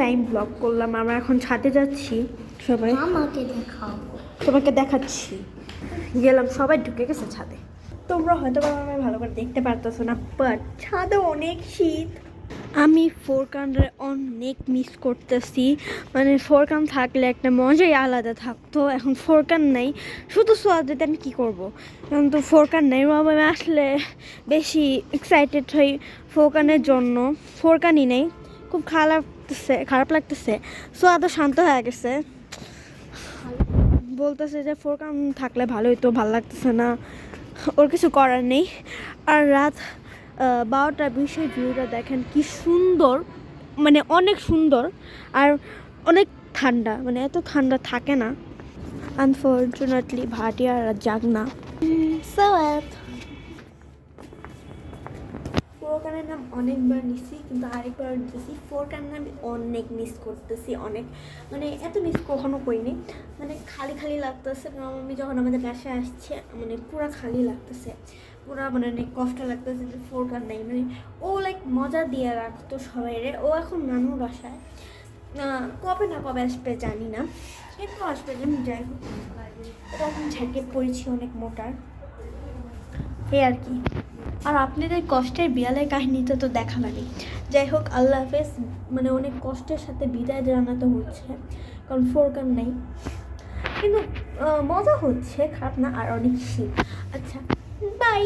Time blog করলাম। আমরা এখন ছাদে যাচ্ছি, সবাই আমাকে দেখাও। তোমাকে দেখাচ্ছি। গেলাম, সবাই ঢুকে গেছে ছাদে। তোমরা হয়তো বা আমায় ভালো করে দেখতে পারতেছো না, বাট ছাদে অনেক শীত। আমি ফোরকানরে অনেক মিস করতেছি। মানে ফোরকান থাকলে একটা মজাই আলাদা থাকতো। এখন ফোরকান নেই, শুধু সোয়াদে আমি কী করবো। এখন তো ফোরকান নেই, আমি আসলে বেশি এক্সাইটেড হই ফোরকানের জন্য। ফোরকানই নেই, খুব খারাপ লাগতেছে। সোয়াদও শান্ত হয়ে গেছে, বলতেছে যে ফোরকান থাকলে ভালোই, তো ভালো লাগতেছে না, ওর কিছু করার নেই। আর রাত 12:20 ভিউটা দেখেন কি সুন্দর, মানে অনেক সুন্দর। আর অনেক ঠান্ডা, মানে এত ঠান্ডা থাকে না। আনফর্চুনেটলি ভাটিয়ার জাগ না। ফোরকানের নাম অনেকবার নিছি, কিন্তু আরেকবার নিতেছি। ফোরকানের নাম অনেক মিস করতেছি, অনেক, মানে এত মিস কখনো করিনি। মানে খালি খালি লাগতেছে। আমি যখন আমাদের বাসায় আসছে, মানে পুরো খালি লাগতেছে, পুরো মানে অনেক কষ্ট লাগতেছে যে ফোরকান নেই। মানে ও লাইক মজা দিয়ে রাখতো সবাই রে। ও এখন নানুর বাসায়, কবে না কবে আসবে জানি না, কিন্তু আসবে। যেমন যাই হোক, তখন ঝেঁকে পড়েছি অনেক মোটার, এই আর কি। আর আপনাদের কষ্টের বিড়ালের কাহিনীটা তো দেখা লাগে। যাই হোক, আল্লাহ হাফেজ। মানে অনেক কষ্টের সাথে বিদায় জানাতে হচ্ছে, কারণ ফোরকান নেই, কিন্তু মজা হচ্ছে, খারাপ না। আর অনেক শীত। আচ্ছা, বাই।